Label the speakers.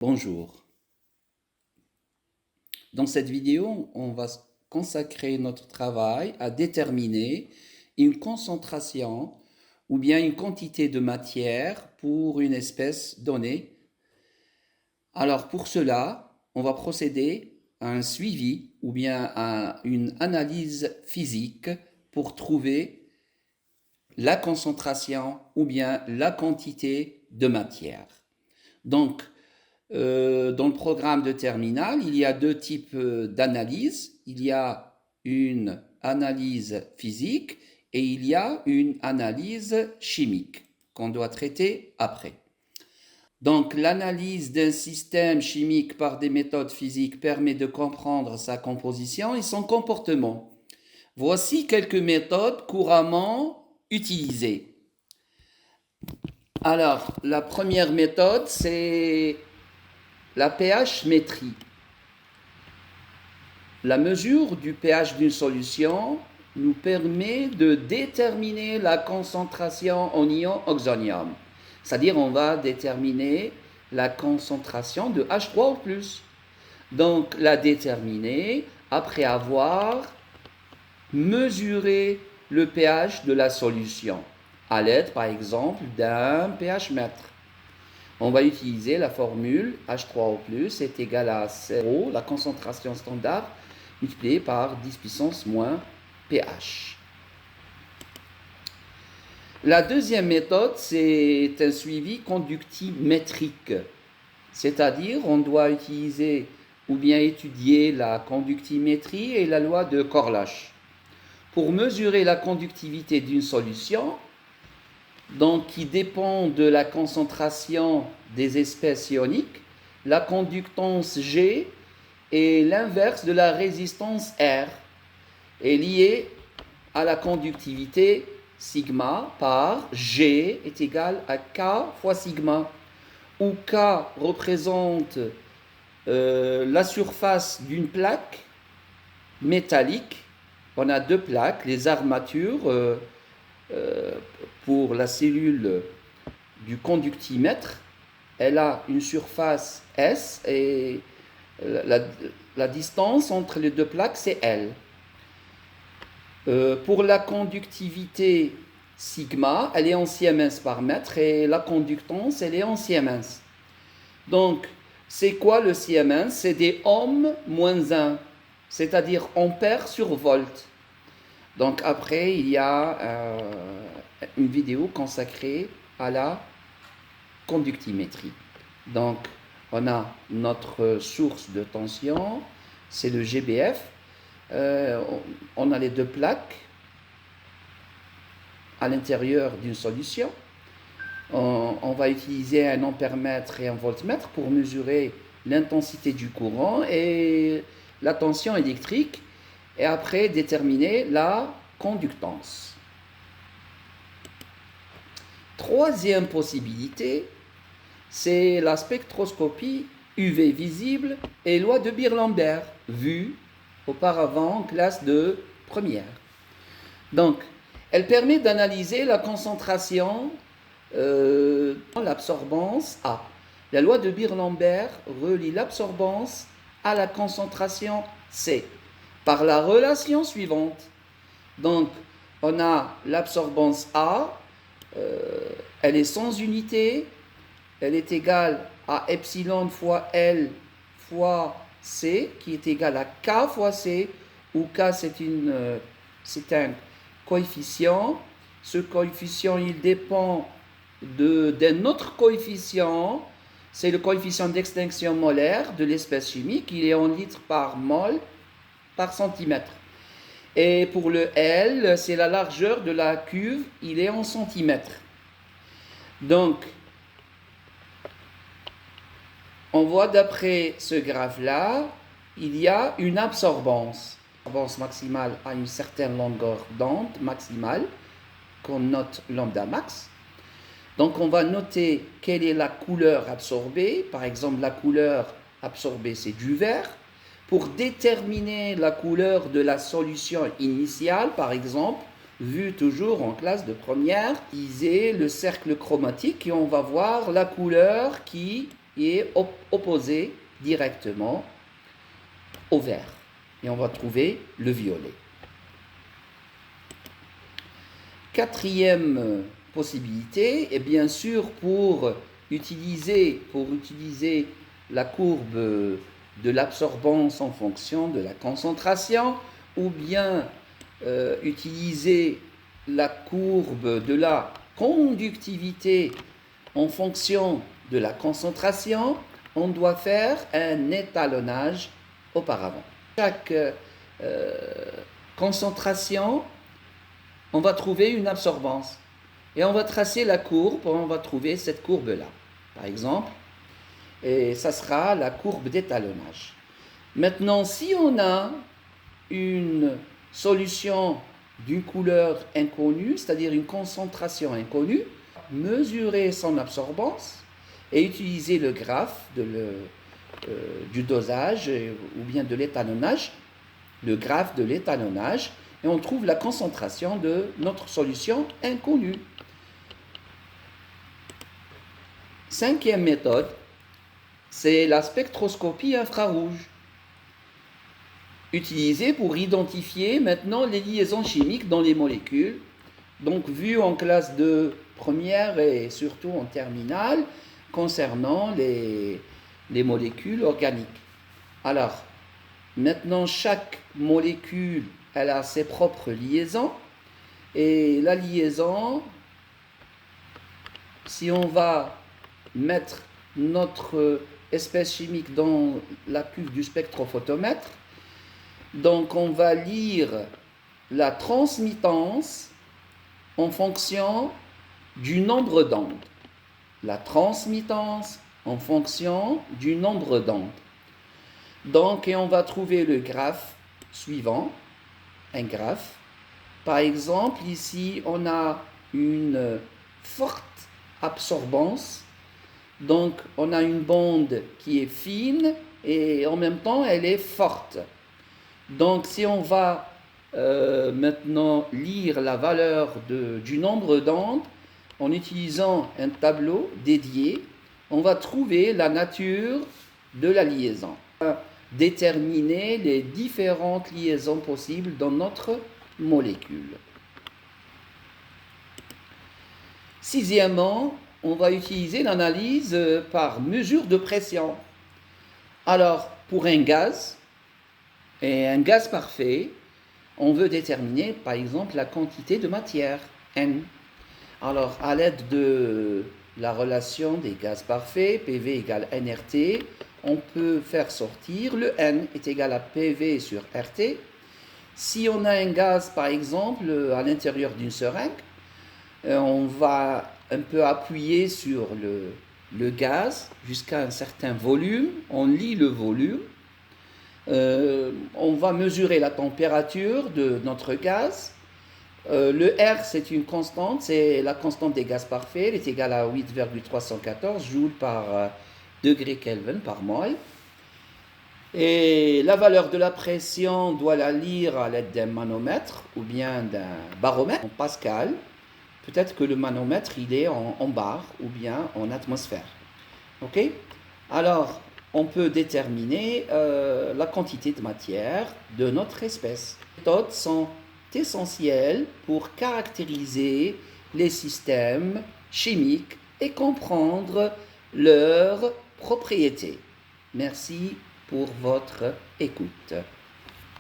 Speaker 1: Bonjour. Dans cette vidéo, on va consacrer notre travail à déterminer une concentration ou bien une quantité de matière pour une espèce donnée. Alors pour cela, on va procéder à un suivi ou bien à une analyse physique pour trouver la concentration ou bien la quantité de matière. Donc, dans le programme de terminale, il y a deux types d'analyse. Il y a une analyse physique et il y a une analyse chimique qu'on doit traiter après. Donc, l'analyse d'un système chimique par des méthodes physiques permet de comprendre sa composition et son comportement. Voici quelques méthodes couramment utilisées. Alors, la première méthode, c'est la pH-métrie. La mesure du pH d'une solution nous permet de déterminer la concentration en ion oxonium. C'est-à-dire on va déterminer la concentration de H3O+. Donc la déterminer après avoir mesuré le pH de la solution à l'aide par exemple d'un pH-mètre. On va utiliser la formule H3O+ est égal à 0, la concentration standard, multipliée par 10 puissance moins pH. La deuxième méthode, c'est un suivi conductimétrique. C'est-à-dire, on doit utiliser ou bien étudier la conductimétrie et la loi de Corlach. Pour mesurer la conductivité d'une solution, donc qui dépend de la concentration des espèces ioniques, la conductance G est l'inverse de la résistance R, est liée à la conductivité sigma par G est égal à K fois sigma, où K représente la surface d'une plaque métallique. On a deux plaques, les armatures pour la cellule du conductimètre, elle a une surface S et la distance entre les deux plaques, c'est L. Pour la conductivité sigma, elle est en siemens par mètre et la conductance, elle est en siemens. Donc, c'est quoi le siemens? C'est des ohms moins 1, c'est-à-dire ampère sur volt. Donc après, il y a une vidéo consacrée à la conductimétrie. Donc, on a notre source de tension, c'est le GBF. On a les deux plaques à l'intérieur d'une solution. On va utiliser un ampèremètre et un voltmètre pour mesurer l'intensité du courant et la tension électrique et après déterminer la conductance. Troisième possibilité, c'est la spectroscopie UV visible et loi de Beer-Lambert, vue auparavant en classe de première. Donc, elle permet d'analyser la concentration dans l'absorbance A. La loi de Beer-Lambert relie l'absorbance à la concentration C par la relation suivante. Donc, on a l'absorbance A, elle est sans unité, elle est égale à epsilon fois L fois C, qui est égal à K fois C, où K c'est un coefficient. Ce coefficient, il dépend d'un autre coefficient, c'est le coefficient d'extinction molaire de l'espèce chimique, il est en litres par mol par centimètre. Et pour le L, c'est la largeur de la cuve, il est en centimètres. Donc, on voit d'après ce graphe-là, il y a une absorbance. L'absorbance maximale à une certaine longueur d'onde maximale, qu'on note lambda max. Donc, on va noter quelle est la couleur absorbée. Par exemple, la couleur absorbée, c'est du vert. Pour déterminer la couleur de la solution initiale, par exemple, vu toujours en classe de première, utiliser le cercle chromatique et on va voir la couleur qui est opposé directement au vert. Et on va trouver le violet. Quatrième possibilité, et bien sûr pour utiliser la courbe de l'absorbance en fonction de la concentration, ou bien utiliser la courbe de la conductivité en fonction de la concentration, on doit faire un étalonnage auparavant. Chaque concentration, on va trouver une absorbance. Et on va tracer la courbe, on va trouver cette courbe-là, par exemple. Et ça sera la courbe d'étalonnage. Maintenant, si on a une solution d'une couleur inconnue, c'est-à-dire une concentration inconnue, mesurer son absorbance et utiliser le graphe du dosage ou bien de l'étalonnage, le graphe de l'étalonnage, et on trouve la concentration de notre solution inconnue. Cinquième méthode, c'est la spectroscopie infrarouge, utilisée pour identifier maintenant les liaisons chimiques dans les molécules, donc vues en classe de première et surtout en terminale, concernant les molécules organiques. Alors, maintenant, chaque molécule, elle a ses propres liaisons, et la liaison, si on va mettre notre espèce chimique dans la cuve du spectrophotomètre, donc on va lire la transmittance en fonction du nombre d'ondes. La transmittance en fonction du nombre d'ondes. Donc, et on va trouver le graphe suivant, un graphe. Par exemple, ici, on a une forte absorbance. Donc, on a une bande qui est fine et en même temps, elle est forte. Donc, si on va maintenant lire la valeur du nombre d'ondes en utilisant un tableau dédié, on va trouver la nature de la liaison. On va déterminer les différentes liaisons possibles dans notre molécule. Sixièmement, on va utiliser l'analyse par mesure de pression. Alors, pour un gaz, et un gaz parfait, on veut déterminer, par exemple, la quantité de matière, N. Alors, à l'aide de la relation des gaz parfaits, PV égale nRT, on peut faire sortir le N est égal à PV sur RT. Si on a un gaz, par exemple, à l'intérieur d'une seringue, on va un peu appuyer sur le gaz jusqu'à un certain volume, on lit le volume, on va mesurer la température de notre gaz. Le R, c'est une constante, c'est la constante des gaz parfaits, elle est égale à 8,314 joules par degré Kelvin par mol. Et la valeur de la pression, on doit la lire à l'aide d'un manomètre ou bien d'un baromètre en pascal. Peut-être que le manomètre, il est en bar ou bien en atmosphère. OK? Alors, on peut déterminer la quantité de matière de notre espèce. Les méthodes sont essentielles pour caractériser les systèmes chimiques et comprendre leurs propriétés. Merci pour votre écoute.